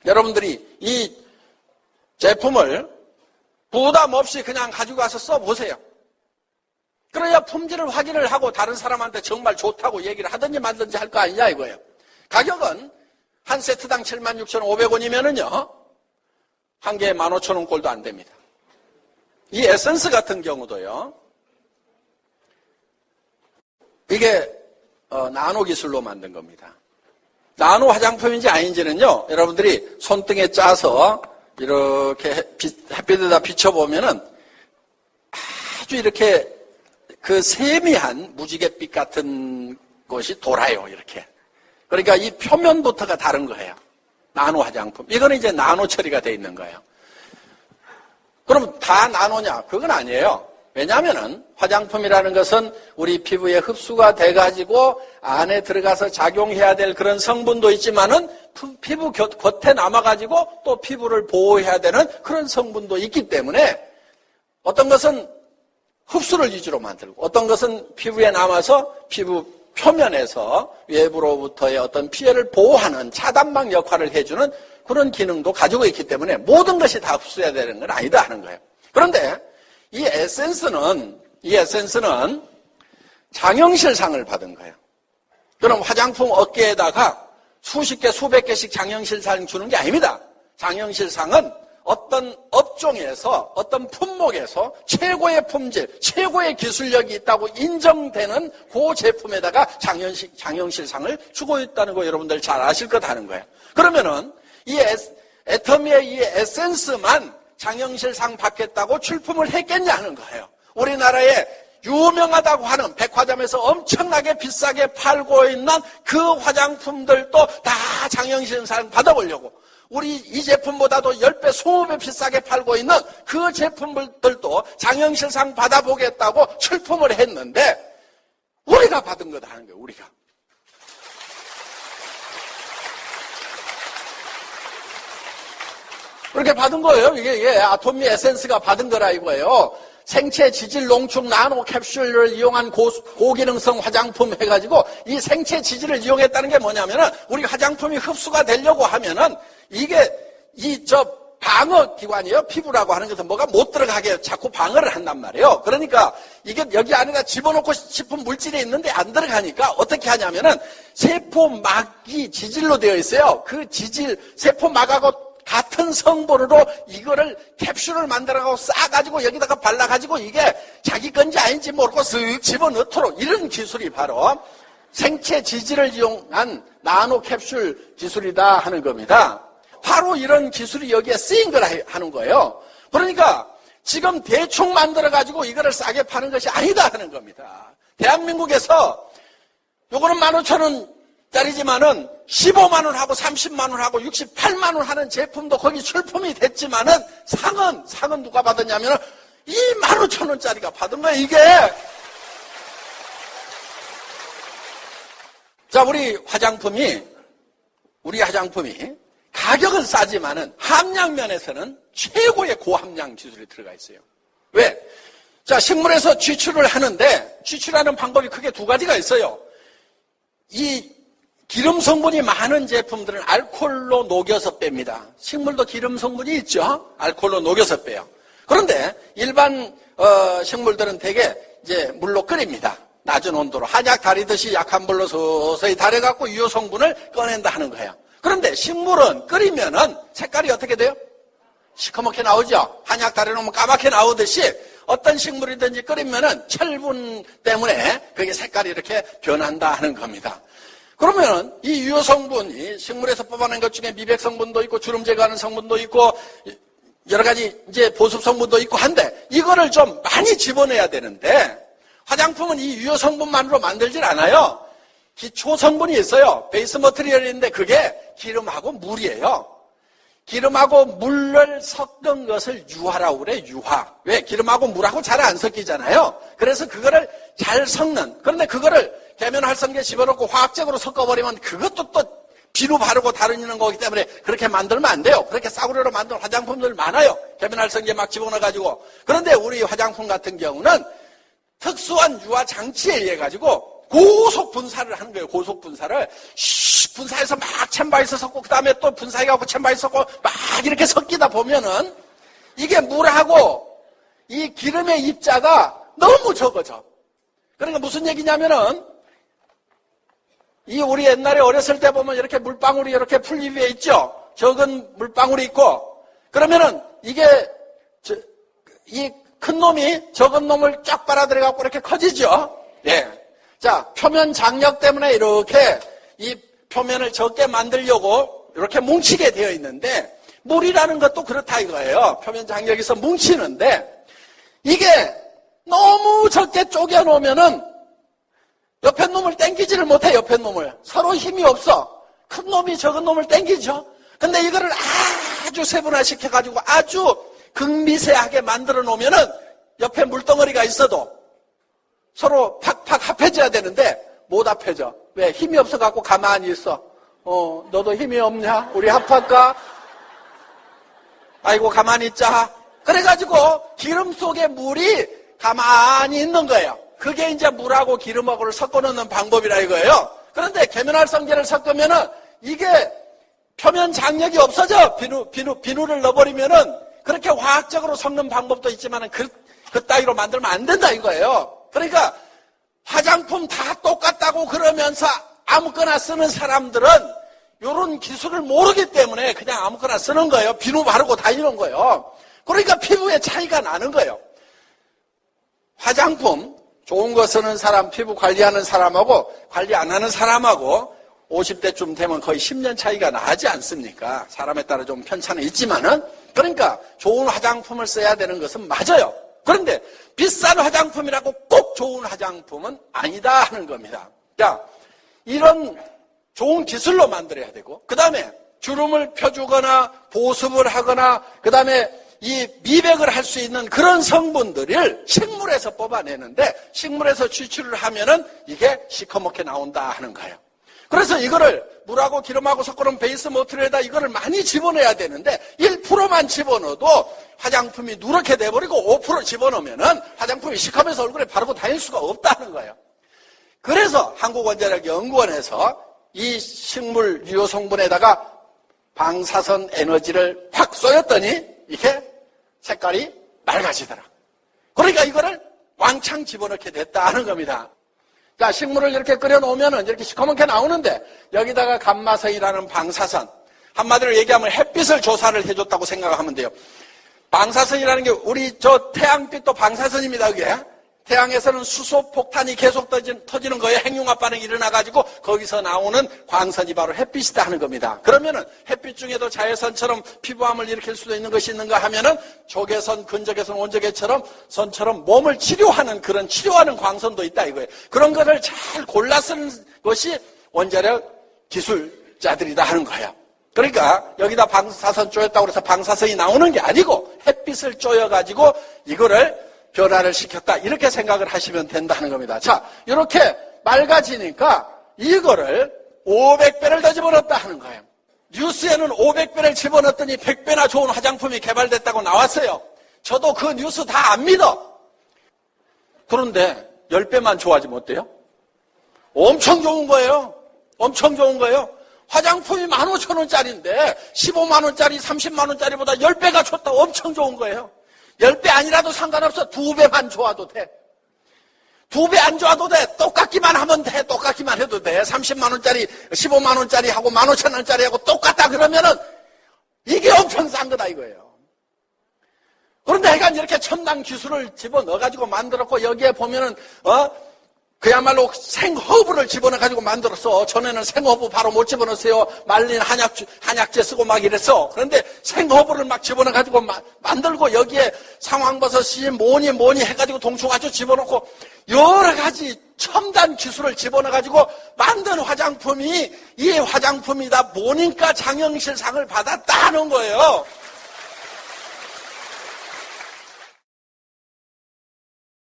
여러분들이 이 제품을 부담 없이 그냥 가지고 가서 써보세요. 그래야 품질을 확인을 하고 다른 사람한테 정말 좋다고 얘기를 하든지 말든지 할 거 아니냐 이거예요. 가격은 한 세트당 76,500원이면은요, 한 개에 15,000원 꼴도 안 됩니다. 이 에센스 같은 경우도요, 이게 나노 기술로 만든 겁니다. 나노 화장품인지 아닌지는요, 여러분들이 손등에 짜서 이렇게 햇빛에다 비춰보면은 아주 이렇게 그 세미한 무지갯빛 같은 것이 돌아요, 이렇게. 그러니까 이 표면부터가 다른 거예요. 나노 화장품. 이거는 이제 나노 처리가 돼 있는 거예요. 그럼 다 나노냐? 그건 아니에요. 왜냐하면은 화장품이라는 것은 우리 피부에 흡수가 돼가지고 안에 들어가서 작용해야 될 그런 성분도 있지만은 피부 겉에 남아가지고 또 피부를 보호해야 되는 그런 성분도 있기 때문에 어떤 것은 흡수를 위주로 만들고 어떤 것은 피부에 남아서 피부 표면에서 외부로부터의 어떤 피해를 보호하는 차단막 역할을 해주는 그런 기능도 가지고 있기 때문에 모든 것이 다 흡수해야 되는 건 아니다 하는 거예요. 그런데 이 에센스는 장영실상을 받은 거예요. 그럼 화장품 업계에다가 수십 개, 수백 개씩 장영실상 주는 게 아닙니다. 장영실상은 어떤 업종에서, 어떤 품목에서 최고의 품질, 최고의 기술력이 있다고 인정되는 그 제품에다가 장영실상을 주고 있다는 거 여러분들 잘 아실 것 하는 거예요. 그러면은 이 애터미의 이 에센스만 장영실상 받겠다고 출품을 했겠냐 하는 거예요. 우리나라에 유명하다고 하는 백화점에서 엄청나게 비싸게 팔고 있는 그 화장품들도 다 장영실상 받아보려고 우리 이 제품보다도 10배, 20배 비싸게 팔고 있는 그 제품들도 장영실상 받아보겠다고 출품을 했는데 우리가 받은 거다 하는 거예요. 우리가. 그렇게 받은 거예요. 이게 아토미 에센스가 받은 거라 이거예요. 생체 지질 농축 나노 캡슐을 이용한 고기능성 화장품 해가지고 이 생체 지질을 이용했다는 게 뭐냐면은 우리 화장품이 흡수가 되려고 하면은 이게 방어 기관이에요. 피부라고 하는 것은 뭐가 못 들어가게 자꾸 방어를 한단 말이에요. 그러니까 이게 여기 안에가 집어넣고 싶은 물질이 있는데 안 들어가니까 어떻게 하냐면은 세포막이 지질로 되어 있어요. 그 지질, 세포막하고 같은 성분으로 이거를 캡슐을 만들어가고 싸가지고 여기다가 발라가지고 이게 자기 건지 아닌지 모르고 쓱 집어넣도록 이런 기술이 바로 생체 지질을 이용한 나노 캡슐 기술이다 하는 겁니다. 바로 이런 기술이 여기에 쓰인 거라 하는 거예요. 그러니까 지금 대충 만들어가지고 이거를 싸게 파는 것이 아니다 하는 겁니다. 대한민국에서 요거는 15,000원짜리지만은 15만 원하고 30만 원하고 68만 원 하는 제품도 거기 출품이 됐지만은 상은 누가 받았냐면은 25,000원짜리가 받은 거예요, 이게. 자, 우리 화장품이 가격은 싸지만은 함량면에서는 최고의 고함량 기술이 들어가 있어요. 왜? 자, 식물에서 취출을 하는데 취출하는 방법이 크게 두 가지가 있어요. 이 기름 성분이 많은 제품들은 알코올로 녹여서 뺍니다. 식물도 기름 성분이 있죠. 알코올로 녹여서 빼요. 그런데 일반 식물들은 대개 이제 물로 끓입니다. 낮은 온도로 한약 다리듯이 약한 불로 서서히 달여갖고 유효 성분을 꺼낸다 하는 거예요. 그런데 식물은 끓이면은 색깔이 어떻게 돼요? 시커멓게 나오죠. 한약 다려놓으면 까맣게 나오듯이 어떤 식물이든지 끓이면은 철분 때문에 그게 색깔이 이렇게 변한다 하는 겁니다. 그러면은 이 유효 성분이 식물에서 뽑아낸 것 중에 미백 성분도 있고 주름 제거하는 성분도 있고 여러 가지 이제 보습 성분도 있고 한데 이거를 좀 많이 집어내야 되는데 화장품은 이 유효 성분만으로 만들질 않아요. 기초 성분이 있어요. 베이스 머티리얼인데 그게 기름하고 물이에요. 기름하고 물을 섞은 것을 유화라고 그래, 유화. 왜? 기름하고 물하고 잘 안 섞이잖아요. 그래서 그거를 잘 섞는. 그런데 그거를 계면활성제 집어넣고 화학적으로 섞어버리면 그것도 또 비누 바르고 다루는 거기 때문에 그렇게 만들면 안 돼요. 그렇게 싸구려로 만든 화장품들 많아요. 계면활성제 막 집어넣어가지고. 그런데 우리 화장품 같은 경우는 특수한 유화 장치에 의해 가지고 고속 분사를 하는 거예요. 고속 분사를 분사해서 막 챔바에서 섞고 그 다음에 또 분사해갖고 챔바에 섞고 막 이렇게 섞이다 보면은 이게 물하고 이 기름의 입자가 너무 적어져. 그러니까 무슨 얘기냐면은 이 우리 옛날에 어렸을 때 보면 이렇게 물방울이 이렇게 풀 위에 있죠. 적은 물방울이 있고 그러면은 이게 이 큰 놈이 적은 놈을 쫙 빨아들여갖고 이렇게 커지죠. 예. 자, 표면 장력 때문에 이렇게 이 표면을 적게 만들려고 이렇게 뭉치게 되어 있는데 물이라는 것도 그렇다 이거예요. 표면 장력에서 뭉치는데 이게 너무 적게 쪼개 놓으면은 옆에 놈을 당기지를 못해. 옆에 놈을 서로 힘이 없어. 큰 놈이 적은 놈을 당기죠. 근데 이거를 아주 세분화시켜 가지고 아주 극미세하게 만들어 놓으면은 옆에 물덩어리가 있어도 서로 팍팍 합해져야 되는데 못 합해져. 왜? 힘이 없어 갖고 가만히 있어. 너도 힘이 없냐? 우리 합할까? 아이고 가만히 있자. 그래가지고 기름 속에 물이 가만히 있는 거예요. 그게 이제 물하고 기름하고를 섞어 놓는 방법이라 이거예요. 그런데 계면활성제를 섞으면은 이게 표면 장력이 없어져. 비누를 넣어버리면은 그렇게 화학적으로 섞는 방법도 있지만은 그 따위로 만들면 안 된다 이거예요. 그러니까 화장품 다 똑같다고 그러면서 아무거나 쓰는 사람들은 이런 기술을 모르기 때문에 그냥 아무거나 쓰는 거예요. 비누 바르고 다니는 거예요. 그러니까 피부에 차이가 나는 거예요. 화장품 좋은 거 쓰는 사람, 피부 관리하는 사람하고 관리 안 하는 사람하고 50대쯤 되면 거의 10년 차이가 나지 않습니까? 사람에 따라 좀 편차는 있지만은 그러니까 좋은 화장품을 써야 되는 것은 맞아요. 그런데 비싼 화장품이라고 꼭 좋은 화장품은 아니다 하는 겁니다. 자, 이런 좋은 기술로 만들어야 되고 그 다음에 주름을 펴주거나 보습을 하거나 그 다음에 이 미백을 할 수 있는 그런 성분들을 식물에서 뽑아내는데 식물에서 추출을 하면은 이게 시커멓게 나온다 하는 거예요. 그래서 이거를 물하고 기름하고 섞어놓은 베이스 모틀에다 이거를 많이 집어넣어야 되는데 1%만 집어넣어도 화장품이 누렇게 돼버리고 5% 집어넣으면은 화장품이 시커면서 얼굴에 바르고 다닐 수가 없다는 거예요. 그래서 한국원자력연구원에서 이 식물 유효 성분에다가 방사선 에너지를 팍 쏘였더니 이게 색깔이 맑아지더라. 그러니까 이거를 왕창 집어넣게 됐다는 겁니다. 자, 식물을 이렇게 끓여놓으면은 이렇게 시커멓게 나오는데 여기다가 감마선이라는 방사선, 한마디로 얘기하면 햇빛을 조사를 해줬다고 생각하면 돼요. 방사선이라는 게 우리 저 태양빛도 방사선입니다. 그게 태양에서는 수소 폭탄이 계속 터지는 거예요. 핵융합 반응이 일어나가지고 거기서 나오는 광선이 바로 햇빛이다 하는 겁니다. 그러면은 햇빛 중에도 자외선처럼 피부암을 일으킬 수도 있는 것이 있는가 하면은 적외선, 근적외선, 원적외처럼 선처럼 몸을 치료하는 그런 치료하는 광선도 있다 이거예요. 그런 것을 잘 골라 쓰는 것이 원자력 기술자들이다 하는 거예요. 그러니까 여기다 방사선 쪼였다고 해서 방사선이 나오는 게 아니고 햇빛을 쪼여가지고 이거를 변화를 시켰다 이렇게 생각을 하시면 된다는 겁니다. 자, 이렇게 맑아지니까 이거를 500배를 더 집어넣었다 하는 거예요. 뉴스에는 500배를 집어넣었더니 100배나 좋은 화장품이 개발됐다고 나왔어요. 저도 그 뉴스 다 안 믿어. 그런데 10배만 좋아지면 어때요? 엄청 좋은 거예요. 엄청 좋은 거예요. 화장품이 15,000원짜리인데 15만원짜리, 30만원짜리보다 10배가 좋다. 엄청 좋은 거예요. 10배 아니라도 상관없어. 2배만 좋아도 돼. 2배 안 좋아도 돼. 똑같기만 하면 돼. 똑같기만 해도 돼. 30만원짜리, 15만원짜리 하고 15,000원짜리 하고 똑같다 그러면은 이게 엄청 싼 거다 이거예요. 그런데 하여간 이렇게 첨단 기술을 집어넣어가지고 만들었고 여기에 보면은, 그야말로 생허브를 집어넣어가지고 만들었어. 전에는 생허브 바로 못 집어넣었어요. 말린 한약재 쓰고 막 이랬어. 그런데 생허브를 막 집어넣어가지고 만들고 여기에 상황버섯이 뭐니 해가지고 동충하초 집어넣고 여러 가지 첨단 기술을 집어넣어가지고 만든 화장품이 이 화장품이다 보니까 장영실상을 받았다는 거예요.